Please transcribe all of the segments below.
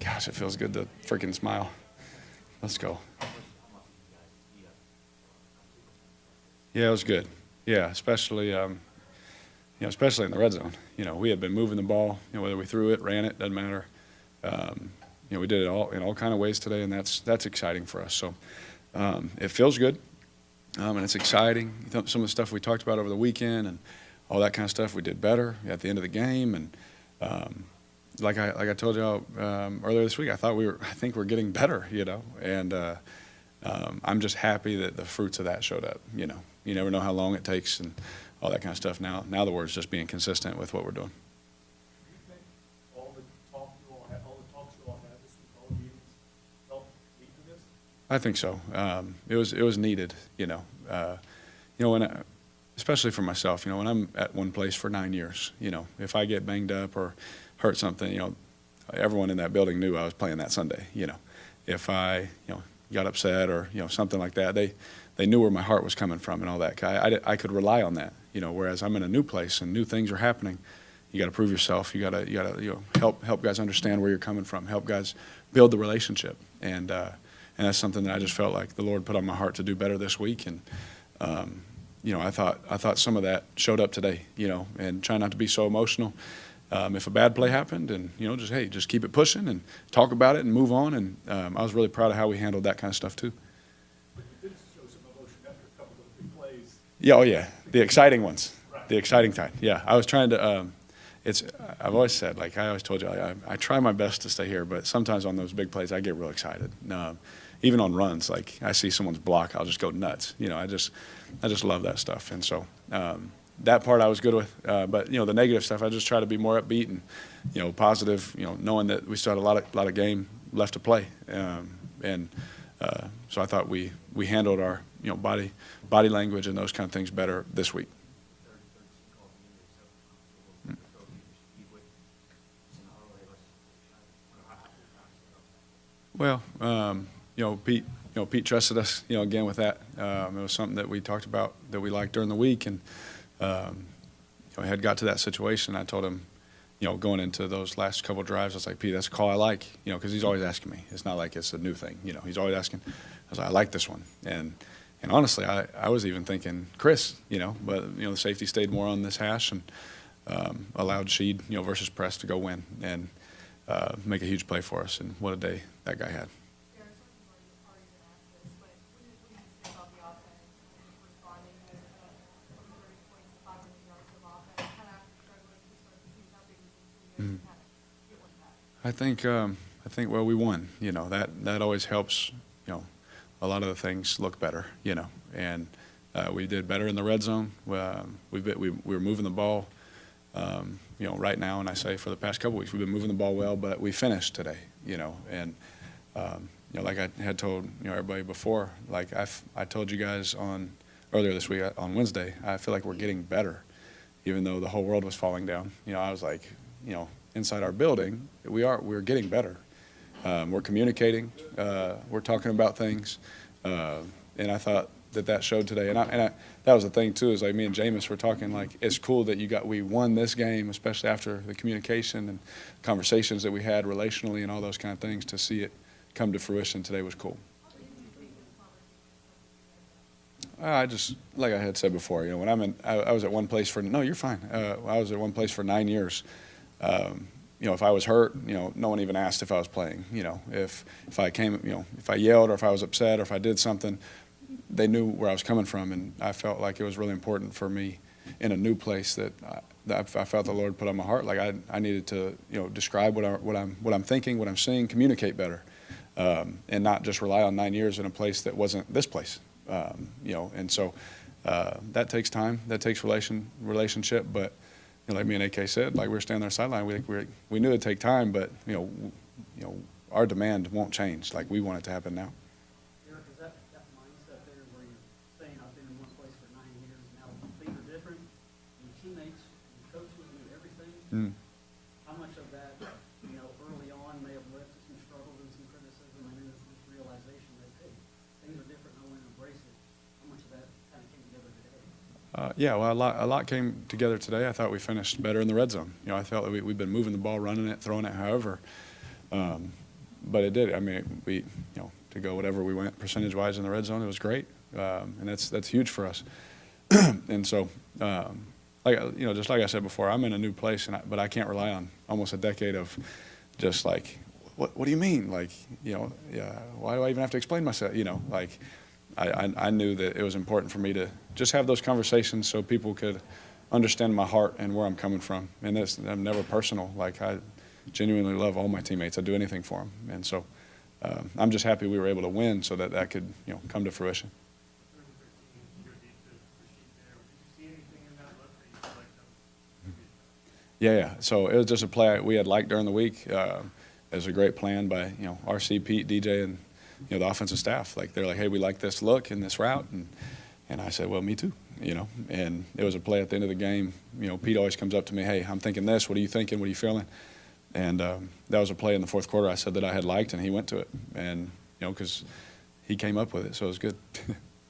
Gosh, it feels good to freaking smile. Let's go. Yeah, it was good. Yeah, especially especially in the red zone. We had been moving the ball. Whether we threw it, ran it, doesn't matter. We did it all in all kind of ways today, and that's exciting for us. So it feels good, and it's exciting. Some of the stuff we talked about over the weekend and all that kind of stuff, we did better at the end of the game. And like I told y'all earlier this week, I think we're getting better. And I'm just happy that the fruits of that showed up. You never know how long it takes and all that kind of stuff. Now the word's just being consistent with what we're doing. Do you think all the talks you all had this week, all the meetings, helped lead to this? I think so. It was needed. When especially for myself, when I'm at one place for 9 years, if I get banged up or hurt something, everyone in that building knew I was playing that Sunday. If I got upset or something like that, they knew where my heart was coming from and all that. I could rely on that. Whereas I'm in a new place and new things are happening, you got to prove yourself. You got to help guys understand where you're coming from. Help guys build the relationship, and that's something that I just felt like the Lord put on my heart to do better this week. And I thought some of that showed up today. And try not to be so emotional. If a bad play happened, and just keep it pushing and talk about it and move on. And I was really proud of how we handled that kind of stuff too. But you did show some emotion after a couple of big plays. Yeah, oh yeah, the exciting ones, Right. The exciting time. Yeah, I was trying to. I've always said, like I always told you, I try my best to stay here, but sometimes on those big plays, I get real excited. Even on runs, like I see someone's block, I'll just go nuts. I just love that stuff, and so that part I was good with. But the negative stuff, I just try to be more upbeat and positive. Knowing that we still had a lot of game left to play, and so I thought we handled our body language and those kind of things better this week. Well, Pete trusted us, again with that. It was something that we talked about that we liked during the week, and I had got to that situation. I told him, going into those last couple of drives, I was like, Pete, that's a call I like, because he's always asking me. It's not like it's a new thing, he's always asking. I was like, I like this one, and honestly, I was even thinking Chris, but the safety stayed more on this hash and allowed Sheed, versus Press to go win and make a huge play for us. And what a day that guy had. I think well, we won. That always helps. A lot of the things look better. And we did better in the red zone. We were moving the ball. Right now, and I say for the past couple weeks, we've been moving the ball well, but we finished today. And like I had told everybody before, like I told you guys earlier this week on Wednesday, I feel like we're getting better, even though the whole world was falling down. I was like, inside our building, we're getting better. We're communicating. We're talking about things, and I thought that showed today. And that was the thing too, is like me and Jameis were talking, like it's cool that we won this game, especially after the communication and conversations that we had relationally and all those kind of things. To see it come to fruition today was cool. I just, like I had said before, when I was at one place for, no, you're fine. I was at one place for 9 years. If I was hurt, no one even asked if I was playing. If I came, if I yelled or if I was upset or if I did something, they knew where I was coming from, and I felt like it was really important for me in a new place that I felt the Lord put on my heart. Like I needed to, describe what I'm thinking, what I'm seeing, communicate better, and not just rely on 9 years in a place that wasn't this place. And so that takes time, that takes relationship, but. Like me and AK said, like we were standing on the sideline, we knew it'd take time, but our demand won't change. Like we want it to happen now. Derek, is that mindset there where you're saying I've been in one place for 9 years, now things are different, your teammates, your coaches do everything. How much of that, early on may have led to some struggles and some criticism, and then this realization that hey, things are different, and I want to embrace it. How much of that kind of came together today? Well, a lot came together today. I thought we finished better in the red zone. I felt that we've been moving the ball, running it, throwing it. However, but it did. I mean, to go whatever we went percentage-wise in the red zone, it was great, and that's huge for us. And so, just like I said before, I'm in a new place, but I can't rely on almost a decade of just like, what do you mean? Like, why do I even have to explain myself? Like, I knew that it was important for me to just have those conversations so people could understand my heart and where I'm coming from. And I'm never personal. Like, I genuinely love all my teammates. I'd do anything for them. And so I'm just happy we were able to win so that could come to fruition. Yeah. So it was just a play we had liked during the week. It was a great plan by RC, Pete, DJ, and the offensive staff. Like, they're like, hey, we like this look and this route, and I said, well, me too. And it was a play at the end of the game. Pete always comes up to me, hey, I'm thinking this. What are you thinking? What are you feeling? And that was a play in the fourth quarter I said that I had liked, and he went to it. And because he came up with it, so it was good.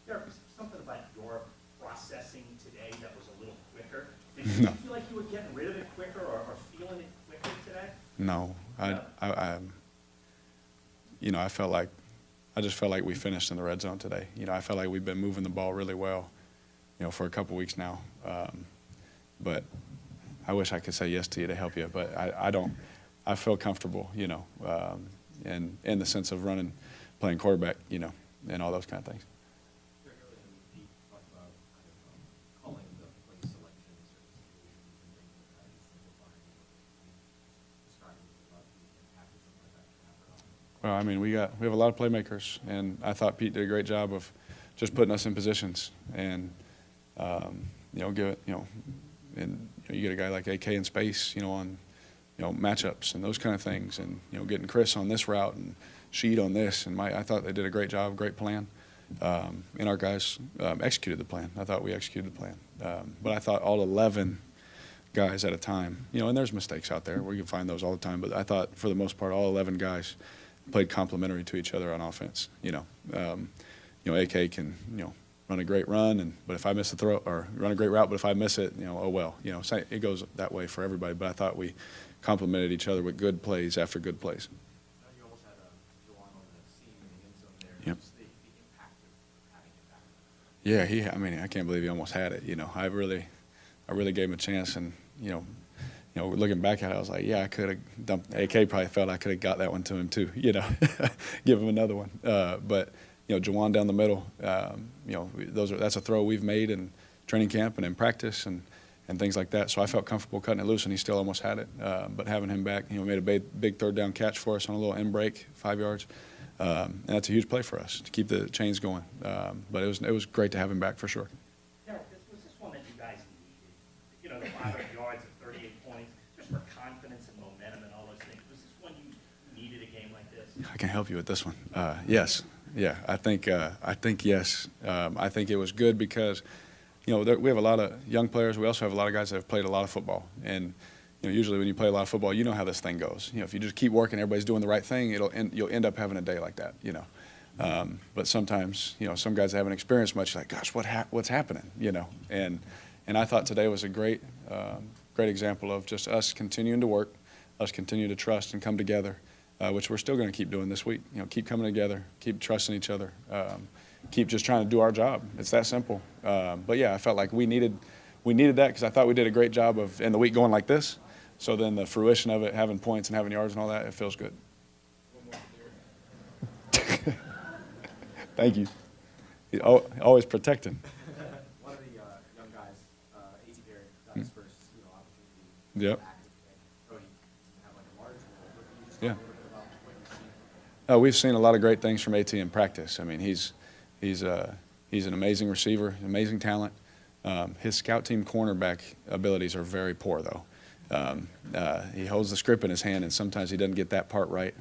Derek, something about your processing today that was a little quicker. Did No. you feel like you were getting rid of it quicker or feeling it quicker today? No, I just felt like we finished in the red zone today. I felt like we've been moving the ball really well, for a couple weeks now. But I wish I could say yes to you to help you, but I don't. I feel comfortable, in the sense of playing quarterback, and all those kind of things. Very early in the week, you talked about calling the play selection in certain situations and things like that, and simplifying it. Describing about the impact of something like that can have on. Well, I mean, we have a lot of playmakers, and I thought Pete did a great job of just putting us in positions, and and you get a guy like AK in space, on matchups and those kind of things, and getting Chris on this route and Sheed on this, and I thought they did a great job, great plan, and our guys executed the plan. I thought we executed the plan, but I thought all 11 guys at a time, and there's mistakes out there. We can find those all the time, but I thought for the most part all 11 guys played complementary to each other on offense. AK can run a great run, but if I miss a throw, or run a great route, but if I miss it, oh well. It goes that way for everybody. But I thought we complemented each other with good plays after good plays. You almost had Juwan on the seam in the end zone there. Yep. Just the impact of having him back. Yeah, I mean, I can't believe he almost had it. I really gave him a chance, and looking back at it, I was like, yeah, I could have dumped. AK probably felt I could have got that one to him too. Give him another one. But Juwan down the middle, that's a throw we've made in training camp and in practice and things like that. So I felt comfortable cutting it loose, and he still almost had it. But having him back, made a big third down catch for us on a little end break, 5 yards, and that's a huge play for us to keep the chains going. But it was great to have him back for sure. Derek, was this one that you guys needed? The 500 yards and 38 points, just for confidence and momentum and all those things. Was this one you needed a game like this? I can help you with this one. Yes. Yeah, I think yes. I think it was good because, we have a lot of young players. We also have a lot of guys that have played a lot of football. And, usually when you play a lot of football, you know how this thing goes. If you just keep working, everybody's doing the right thing, you'll end up having a day like that, But sometimes, some guys haven't experienced much. Like, gosh, what's happening, And I thought today was a great example of just us continuing to work, us continuing to trust and come together. Which we're still going to keep doing this week. Keep coming together, keep trusting each other, keep just trying to do our job. It's that simple. But yeah, I felt like we needed that because I thought we did a great job of in the week going like this. So then the fruition of it, having points and having yards and all that, it feels good. Thank you. Always protecting. One of the young guys, A.T. Derek, got his first opportunity. Yep. Cody have like a large role. But can you just Yeah. talk a little bit about what you've seen? We've seen a lot of great things from AT in practice. I mean, he's an amazing receiver, amazing talent. His scout team cornerback abilities are very poor, though. He holds the script in his hand, and sometimes he doesn't get that part right.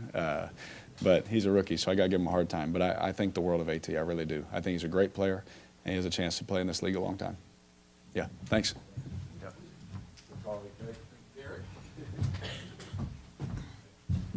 But he's a rookie, so I got to give him a hard time. But I think the world of AT, I really do. I think he's a great player, and he has a chance to play in this league a long time. Yeah, thanks.